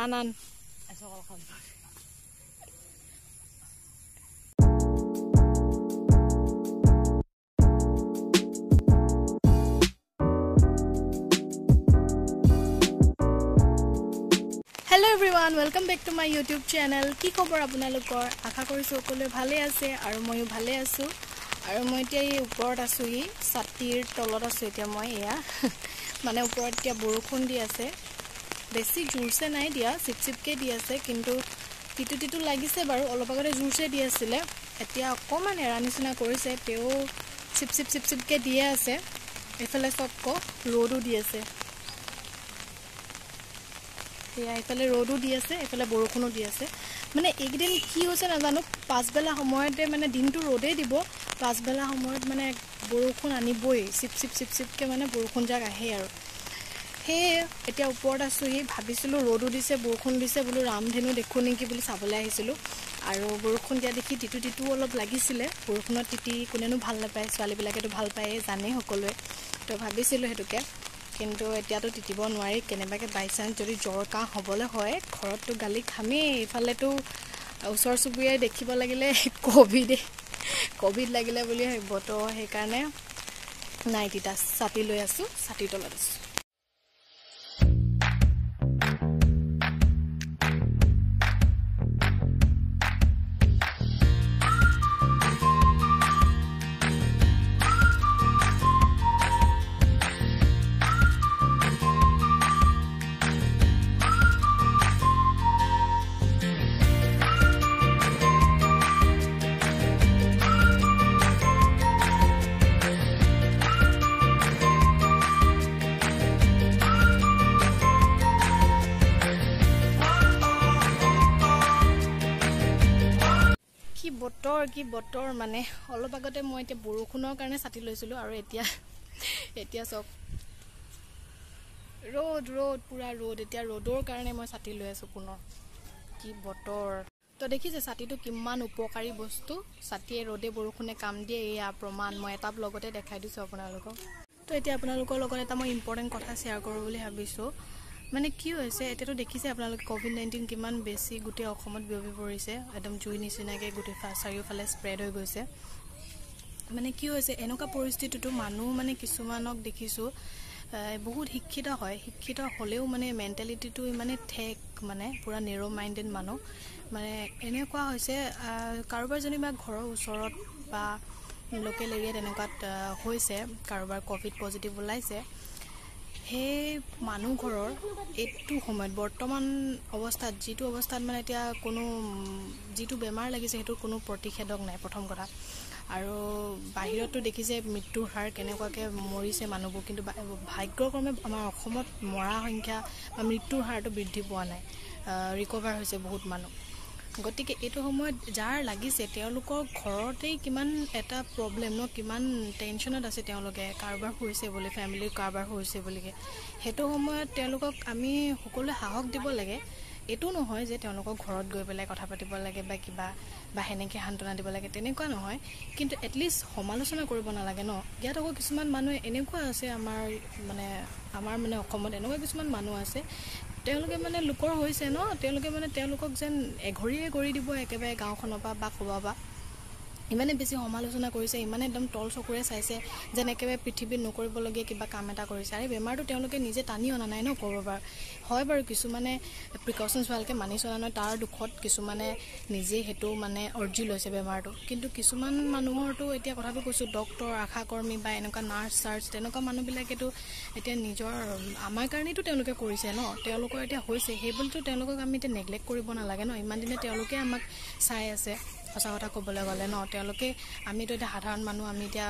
আন Hello everyone, welcome back to my YouTube channel. কি খবৰ আপোনালোকৰ? আশা কৰিছো সকলোৱে ভালে আছে আৰু ময়ো ভালে আছো। আৰু মই এতিয়া এই ওপৰত আছো, এই ছাতিৰ তলত আছো এতিয়া মই এয়া মানে ওপৰত এতিয়া বৰষুণ দি আছে। বেছি জোৰছে নাই দিয়া, চিপচিপকে দি আছে, কিন্তু টিটু লাগিছে বাৰু। অলপ আগতে জোৰছে দি আছিল, এতিয়া অকমান এৰা নিচিনা কৰিছে, তেও চিপচিপকে দিয়ে আছে। এফালে চবক ৰ'দো দি আছে। এইফালে ৰ'দো দি আছে, এইফালে বৰষুণো দি আছে। মানে এইকেইদিন কি হৈছে নাজানো, পাছবেলা সময়তে মানে দিনটো ৰ'দেই দিব, পাছবেলা সময়ত মানে বৰষুণ আনিবই, চিপচিপকে মানে বৰষুণ যাক আহে আৰু। সেয়ে এতিয়া ওপৰত আছোহি, ভাবিছিলোঁ ৰ'দো দিছে বৰষুণ দিছে, বোলো ৰামধেনু দেখোঁ নেকি বুলি চাবলৈ আহিছিলোঁ। আৰু বৰষুণ দিয়া দেখি টিটু অলপ লাগিছিলে। বৰষুণত তিতি কোনেনো ভাল নাপায়, ছোৱালীবিলাকেতো ভাল পায়ে, জানেই সকলোৱে। তো ভাবিছিলোঁ সেইটোকে, কিন্তু এতিয়াতো তিতিব নোৱাৰি। কেনেবাকৈ বাই চান্স যদি জ্বৰ কাহ হ'বলৈ হয়, ঘৰততো গালি খামেই, এইফালেতো ওচৰ চুবুৰীয়াই দেখিব লাগিলে ক'ভিড লাগিলে বুলি ভাবিব। তো সেইকাৰণে নাই তিতা, ছাতি লৈ আছোঁ, ছাতিৰ তলত আছোঁ। কি বতৰ মানে, অলপ আগতে মই এতিয়া বৰষুণৰ কাৰণে ছাতি লৈছিলোঁ, আৰু এতিয়া চব ৰ'দ পুৰা ৰ'দ। এতিয়া ৰ'দৰ কাৰণে মই ছাতি লৈ আছোঁ পুনৰ। কি বতৰ! তো দেখিছে ছাতিটো কিমান উপকাৰী বস্তু। ছাতিয়ে ৰ'দে বৰষুণে কাম দিয়ে, এয়া প্ৰমাণ। মই এটা ব্লগতে দেখাই দিছোঁ আপোনালোকক। তো এতিয়া আপোনালোকৰ লগত এটা মই ইম্পৰ্টেণ্ট কথা শ্বেয়াৰ কৰোঁ বুলি ভাবিছোঁ। মানে কি হৈছে, এতিয়াতো দেখিছে আপোনালোকে COVID-19 কিমান বেছি গোটেই অসমত বিয়পি পৰিছে, একদম জুই নিচিনাকৈ গোটেই চাৰিওফালে স্প্ৰেড হৈ গৈছে। মানে কি হৈছে, এনেকুৱা পৰিস্থিতিটো মানুহ মানে কিছুমানক দেখিছোঁ বহুত শিক্ষিত হয়, শিক্ষিত হ'লেও মানে মেণ্টেলিটিটো ইমানে ঠেক, মানে পূৰা নেৰ' মাইণ্ডেড মানুহ। মানে এনেকুৱা হৈছে, কাৰোবাৰ যেনিবা ঘৰৰ ওচৰত বা লোকেল এৰিয়াত এনেকুৱাত হৈছে, কাৰোবাৰ ক'ভিড পজিটিভ ওলাইছে, সেই মানুহ ঘৰৰ এইটো সময়ত বৰ্তমান অৱস্থাত, যিটো অৱস্থাত মানে এতিয়া যিটো বেমাৰ লাগিছে সেইটোৰ কোনো প্ৰতিষেধক নাই, প্ৰথম কথা। আৰু বাহিৰতো দেখিছে মৃত্যুৰ হাৰ কেনেকুৱাকৈ মৰিছে মানুহবোৰ, কিন্তু ভাগ্যক্ৰমে আমাৰ অসমত মৰা সংখ্যা বা মৃত্যুৰ হাৰটো বৃদ্ধি পোৱা নাই, ৰিকভাৰ হৈছে বহুত মানুহ। গতিকে এইটো সময়ত যাৰ লাগিছে তেওঁলোকৰ ঘৰতেই কিমান এটা প্ৰব্লেম ন, কিমান টেনশ্যনত আছে তেওঁলোকে, কাৰোবাৰ হৈছে বুলি, ফেমিলিৰ কাৰোবাৰ হৈছে বুলিকে। সেইটো সময়ত তেওঁলোকক আমি সকলোৱে সাহস দিব লাগে। এইটো নহয় যে তেওঁলোকক ঘৰত গৈ পেলাই কথা পাতিব লাগে বা কিবা, বা সেনেকৈ সান্ত্বনা দিব লাগে, তেনেকুৱা নহয়। কিন্তু এটলিষ্ট সমালোচনা কৰিব নালাগে ন। ইয়াত আকৌ কিছুমান মানুহে এনেকুৱা আছে, আমাৰ মানে অসমত এনেকুৱা কিছুমান মানুহ আছে, তেওঁলোকে মানে লোকৰ হৈছে ন, তেওঁলোকক যেন এঘৰীয়ে কৰি দিব একেবাৰে গাঁওখনৰ পৰা বা ক'ৰবাৰ পৰা। ইমানে বেছি সমালোচনা কৰিছে, ইমানে একদম তল চকুৰে চাইছে, যেন একেবাৰে পৃথিৱীত নকৰিবলগীয়া কিবা কাম এটা কৰিছে। আৰু বেমাৰটো তেওঁলোকে নিজে টানি অনা নাই ন ক'ৰবাৰ। হয় বাৰু, কিছুমানে প্ৰিকশ্যনছ ভালকৈ মানি চলা নহয়, তাৰ দুখত কিছুমানে নিজেই সেইটো মানে অৰ্জি লৈছে বেমাৰটো। কিন্তু কিছুমান মানুহৰতো এতিয়া কথাটো কৈছোঁ, ডক্তৰ, আশাকৰ্মী বা এনেকুৱা নাৰ্ছ তেনেকুৱা মানুহবিলাকেতো এতিয়া নিজৰ আমাৰ কাৰণেতো তেওঁলোকে কৰিছে ন, তেওঁলোকৰ এতিয়া হৈছে, সেইবুলিতো তেওঁলোকক আমি এতিয়া নেগলেক্ট কৰিব নালাগে ন। ইমান দিনে তেওঁলোকে আমাক চাই আছে, সঁচা কথা ক'বলৈ গ'লে ন। আমিতো এতিয়া সাধাৰণ মানুহ, আমি এতিয়া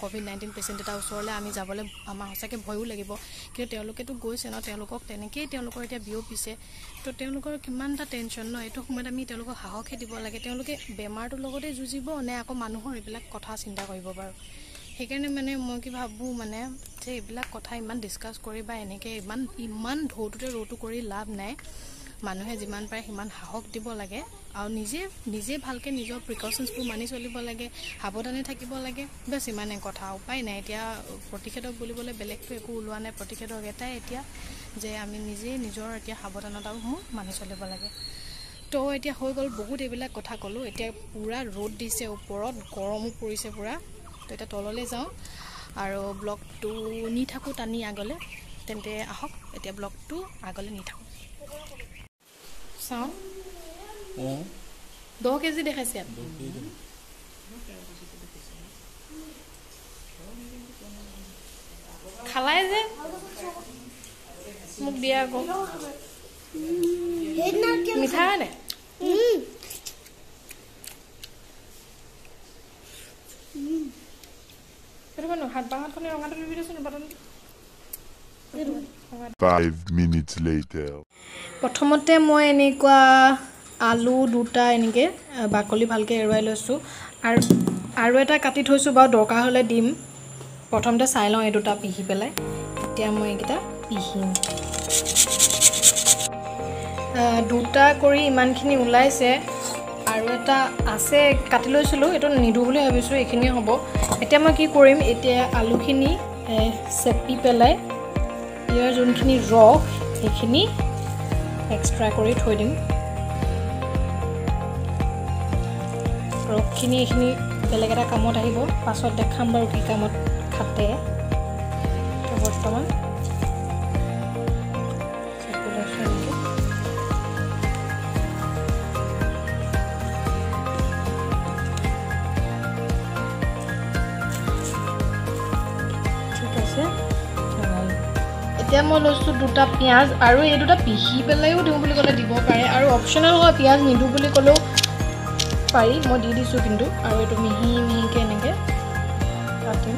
COVID-19 পেচেণ্ট এটা ওচৰলৈ আমি যাবলৈ আমাৰ সঁচাকৈ ভয়ো লাগিব, কিন্তু তেওঁলোকেতো গৈছে ন, তেনেকেই তেওঁলোকৰ এতিয়া বিয়পিছে। তো তেওঁলোকৰ কিমান এটা টেনশ্যন ন, এইটো সময়ত আমি তেওঁলোকক সাহসহে দিব লাগে। তেওঁলোকে বেমাৰটোৰ লগতে যুঁজিব নে আকৌ মানুহৰ এইবিলাক কথা চিন্তা কৰিব বাৰু। সেইকাৰণে মানে মই কি ভাবোঁ মানে, যে এইবিলাক কথা ইমান ডিছকাছ কৰি বা এনেকৈ ইমান ঢৌটোতে ৰৌটো কৰি লাভ নাই। মানুহে যিমান পাৰে সিমান সাহস দিব লাগে আৰু নিজে ভালকৈ নিজৰ প্ৰিকশ্যনছবোৰ মানি চলিব লাগে, সাৱধানে থাকিব লাগে। বাছ ইমানেই কথা, উপায় নাই। এতিয়া প্ৰতিষেধক বুলিবলৈ বেলেগটো একো ওলোৱা নাই, প্ৰতিষেধক এটাই এতিয়া যে আমি নিজে নিজৰ এতিয়া সাৱধানতাসমূহ মানি চলিব লাগে। তো এতিয়া হৈ গ'ল, বহুত এইবিলাক কথা ক'লোঁ। এতিয়া পূৰা ৰ'দ দিছে, ওপৰত গৰমো পৰিছে পূৰা। তো এতিয়া তললৈ যাওঁ আৰু ব্লগটো নি থাকোঁ টানি আগলৈ। তেন্তে আহক এতিয়া ব্লগটো আগলৈ নি থাকোঁ। চাওঁ 10 কেজি দেখাইছে ইয়াত। খালাই যে মোক দিয়া আকৌ মিঠা হয় নাই? হাত বাঁহাতখনে ৰঙাটো লিপি দিছোঁ বাটন। 5 minutes later. প্ৰথমতে মই এনেকুৱা আলু দুটা এনেকৈ বাকলি ভালকৈ এৰুৱাই লৈছোঁ আৰু এটা কাটি থৈছোঁ বাৰু, দৰকাৰ হ'লে দিম। প্ৰথমতে চাই লওঁ এই দুটা পিহি পেলাই। এতিয়া মই এইকেইটা পিহিম। দুটা কৰি ইমানখিনি ওলাইছে, আৰু এটা আছে কাটি লৈছিলোঁ, এইটো নিদোঁ বুলি ভাবিছোঁ, এইখিনিয়ে হ'ব। এতিয়া মই কি কৰিম, এতিয়া আলুখিনি চেপি পেলাই ইয়াৰ যোনখিনি ৰস সেইখিনি এক্সট্ৰা কৰি থৈ দিম। ৰসখিনি এইখিনি বেলেগ এটা কামত আহিব, পাছত দেখাম বাৰু কি কামত খাটে। তো বৰ্তমান চেপি লৈছোঁ এনেকৈ। ঠিক আছে, এতিয়া মই লৈছোঁ দুটা পিঁয়াজ, আৰু এই দুটা পিহি পেলাইও দিওঁ বুলি ক'লে দিব পাৰে, আৰু অপশ্যনেল হয়, পিঁয়াজ নিদিওঁ বুলি ক'লেও পাৰি। মই দি দিছোঁ কিন্তু, আৰু এইটো মিহি মিহিকৈ এনেকৈ কাটিম।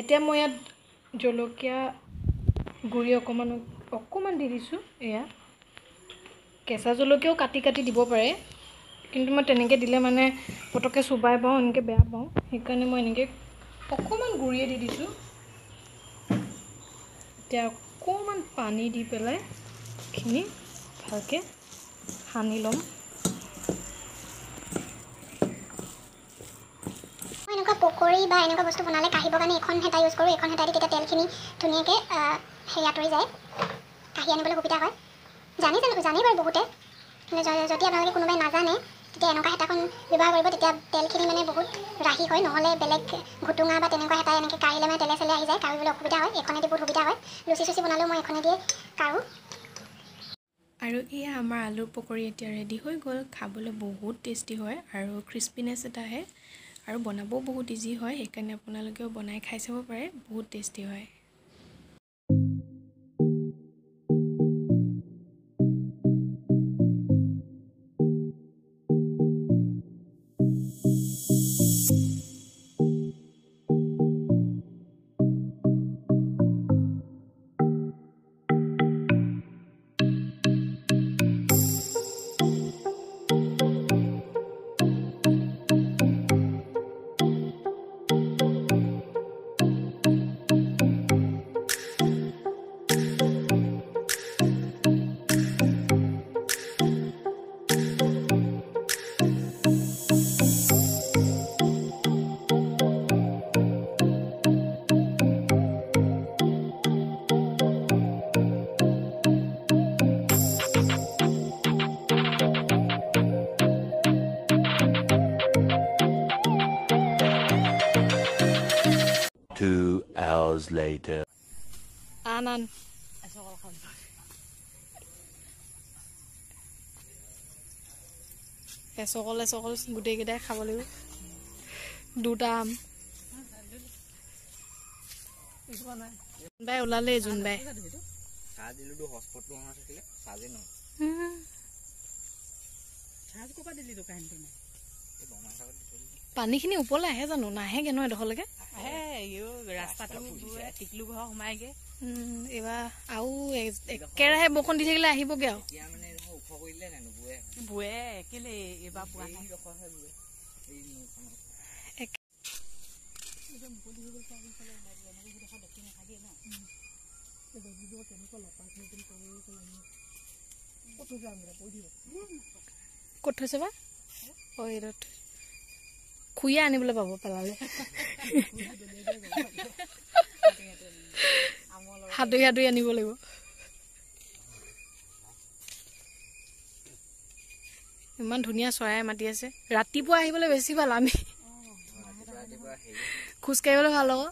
এতিয়া মই ইয়াত জলকীয়া গুড়ি অকণমান দি দিছোঁ। এয়া কেঁচা জলকীয়াও কাটি কাটি দিব পাৰে, কিন্তু মই তেনেকৈ দিলে মানে পটককৈ চুবাই পাওঁ, এনেকৈ বেয়া পাওঁ। সেইকাৰণে মই এনেকৈ অকণমান গুড়িয়ে দি দিছোঁ। এতিয়া অকণমান পানী দি পেলাই এইখিনি ভালকৈ সানি ল'ম। মই এনেকুৱা পকৰি বা এনেকুৱা বস্তু বনালে কাঢ়িবৰ কাৰণে এখন হেতা ইউজ কৰোঁ। এখন হেতা দি তেতিয়া তেলখিনি ধুনীয়াকৈ আঁতৰি যায়, কাঢ়ি আনিবলৈ সুবিধা হয়। জানেই বাৰু বহুতে, কিন্তু যদি আপোনালোকে কোনোবাই নাজানে তেতিয়া এনেকুৱা হেতাখন ব্যৱহাৰ কৰিব, তেতিয়া তেলখিনি মানে বহুত ৰাহি হয়। নহ'লে বেলেগ ঘুটুঙা বা তেনেকুৱা হেতাই এনেকৈ কাঢ়িলে মানে তেলে আহি যায়, কাঢ়িবলৈ অসুবিধা হয়। এইখনেদি বহুত সুবিধা হয়। লুচি চুচি বনালেও মই এইখনেদিয়ে কাঢ়োঁ। আৰু এয়া আমাৰ আলুৰ পকৰি এতিয়া ৰেডি হৈ গ'ল। খাবলৈ বহুত টেষ্টি হয় আৰু ক্ৰিস্পিনেছ এটা আহে, আৰু বনাবও বহুত ইজি হয়। সেইকাৰণে আপোনালোকেও বনাই খাই চাব পাৰে, বহুত টেষ্টি হয়। Two hours later. আন এচকল গোটেইকেইটাই খাব লাগিব। দুটা আম বাই ওলালে, যোন বাই পানীখিনি ওপৰলৈ আহে জানো নাহেগে ন এডোখৰলৈকে ৰাস্তাটো টিকলু ঘৰ সোমাইগে এইবাৰ আৰু একেৰাহে বৰষুণ দি থাকিলে আহিবগে আৰু বুৱে কেলে এইবাৰ পোৱা নাই ক'ত থৈছে বা খুইয়া আনিবলৈ পাব পেলালে হাতুৰি হাতুৰি আনিব লাগিব ইমান ধুনীয়া চৰাই মাতি আছে ৰাতিপুৱা আহিবলৈ বেছি ভাল আমি খোজকাঢ়িবলৈ ভাল হ'ব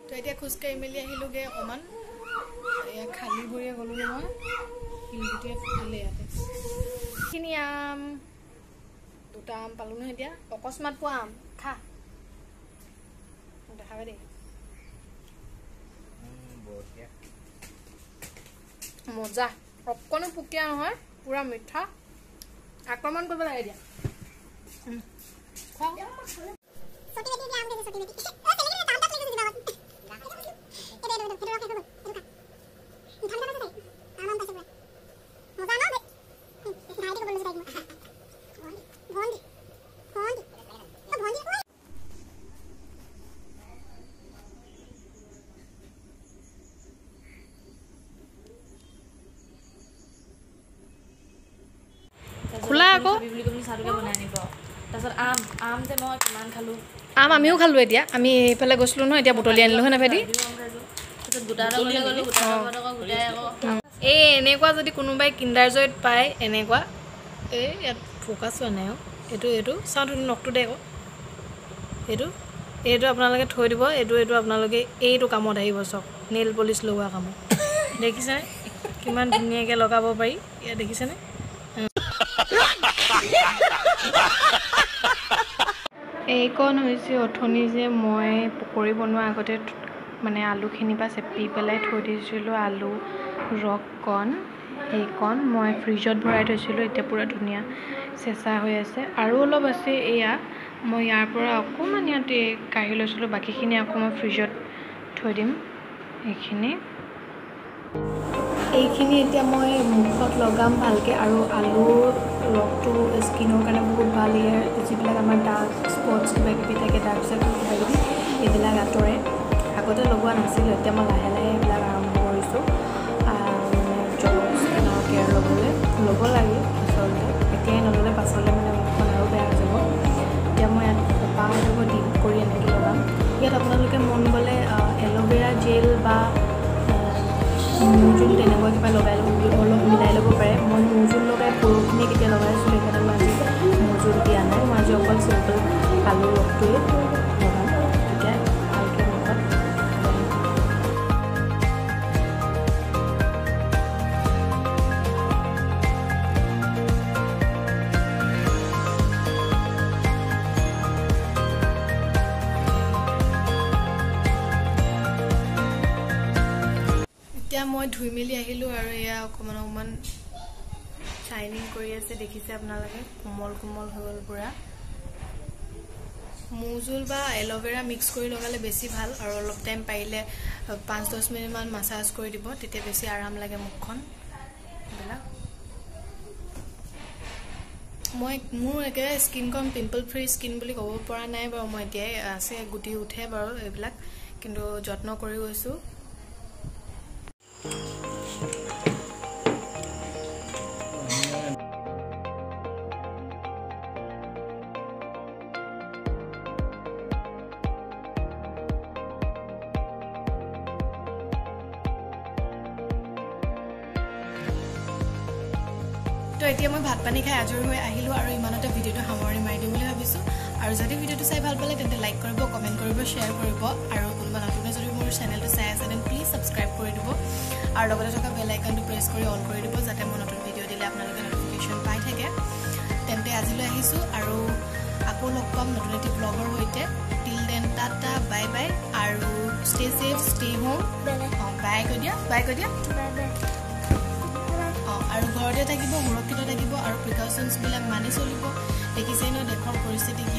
তো এতিয়া খোজকাঢ়ি মেলি আহিলোগে অকণমান এয়া খালী ভৰিয়ে গ'লোগে মই শিলগুটিয়ে ফুটিলে ইয়াতে এইখিনি আম দুটা আম পালো নহয় এতিয়া অকস্মাত পোৱা আম খা দেখাবে দেই মজা অকণো পুকীয়া নহয় পুৰা মিঠা আক্ৰমণ কৰিব লাগে এতিয়া খোলা আকৌ আম আমিও খালো এতিয়া আমি এইফালে গৈছিলো ন এতিয়া বুটলি আনিলো হয় নাভেদি এই এনেকুৱা যদি কোনোবাই কিণ্ডাৰ জয়ত পায় এনেকুৱা এই ইয়াত ফ'কাছ হোৱা নাই এইটো চাওঁ ধুনীয়া নখটো দে আকৌ এইটো আপোনালোকে থৈ দিব এইটো আপোনালোকে এইটো কামত আহিব চাওক নেইল পলিচ লগোৱা কামত দেখিছেনে কিমান ধুনীয়াকৈ লগাব পাৰি ইয়াত দেখিছেনে এইকণ হৈছে অথনি যে মই পকৰি বনোৱাৰ আগতে মানে আলুখিনিৰ পৰা চেপি পেলাই থৈ দিছিলোঁ আলু ৰসকণ সেইকণ মই ফ্ৰিজত ভৰাই থৈছিলোঁ এতিয়া পূৰা ধুনীয়া চেঁচা হৈ আছে আৰু অলপ আছে এয়া মই ইয়াৰ পৰা অকণমান ইয়াতে কাঢ়ি লৈছিলোঁ বাকীখিনি আকৌ মই ফ্ৰিজত থৈ দিম এইখিনি এতিয়া মই মুখত লগাম ভালকৈ আৰু আলুৰ ৰসটো স্কিনৰ কাৰণে বহুত ভাল ইয়াৰ যিবিলাক আমাৰ ডাৰ্ক স্পটছ কিবা কিবি থাকে ডাৰ্ক চাৰ্কল কিবা কিবি এইবিলাক আঁতৰে আগতে লগোৱা নাছিলোঁ এতিয়া মই লাহে লাহে এইবিলাক আৰম্ভ কৰিছোঁ স্কিনৰ কেয়াৰ ল'ব লাগে আচলতে এতিয়াই নল'লে পাছলৈ মানে মুখখন আৰু বেয়া হৈ যাব এতিয়া মই ইয়াত কপাহ হৈ ডিপ কৰি এনেকৈ লগাম ইয়াত আপোনালোকে মন গ'লে এল'ভেৰা জেল বা মৌজোল তেনেকুৱা কিবা লগাই অলপ মিলাই ল'ব পাৰে মই মৌজোল লগাই পৰহিনে কেতিয়া লগাইছিলোঁ সেইকাৰণে মই আজি মৌজোল দিয়া নাই মই আজি অকল চিম্পল আলুৰ ৰসটোৱে লগাম তেতিয়া ভালকৈ মুখত এতিয়া মই ধুই মেলি আহিলোঁ আৰু এয়া অকণমান শ্বাইনিং কৰি আছে দেখিছে আপোনালোকে কোমল কোমল হৈ গ'ল পূৰা মৌজোল বা এল'ভেৰা মিক্স কৰি লগালে বেছি ভাল আৰু অলপ টাইম পাৰিলে 5-10 মিনিটমান মাছাজ কৰি দিব তেতিয়া বেছি আৰাম লাগে মুখখন এইবিলাক মোৰ একেবাৰে স্কিনখন পিম্পল ফ্ৰী স্কিন বুলি ক'ব পৰা নাই বাৰু মই এতিয়াই আছে গুটি উঠে বাৰু এইবিলাক কিন্তু যত্ন কৰি গৈছোঁ তো এতিয়া মই ভাত পানী খাই আজৰি হৈ আহিলোঁ আৰু ইমানতে ভিডিঅ'টো সামৰণি মাৰি দিম বুলি ভাবিছোঁ আৰু যদি ভিডিঅ'টো চাই ভাল পালে তেন্তে লাইক কৰিব কমেণ্ট কৰিব শ্বেয়াৰ কৰিব আৰু কোনোবা নতুনে যদি মোৰ চেনেলটো চাই আছে তেন্তে প্লিজ ছাবস্ক্ৰাইব কৰি দিব আৰু লগতে থকা বেল আইকনটো প্ৰেছ কৰি অন কৰি দিব যাতে মই নতুন ভিডিঅ' দিলে আপোনালোকে নটিফিকেশ্যন পাই থাকে তেন্তে আজিলৈ আহিছোঁ আৰু আকৌ লগ পাম নতুন এটি ব্লগৰ সৈতে till then tata bye bye আৰু ষ্টে ছেফ ষ্টে হোম বাই কৈ দিয়া আৰু ঘৰতে থাকিব সুৰক্ষিত থাকিব আৰু প্ৰিকশ্যনছবিলাক মানি চলিব দেখিছেই ইলেক্ট্ৰিচিটি কি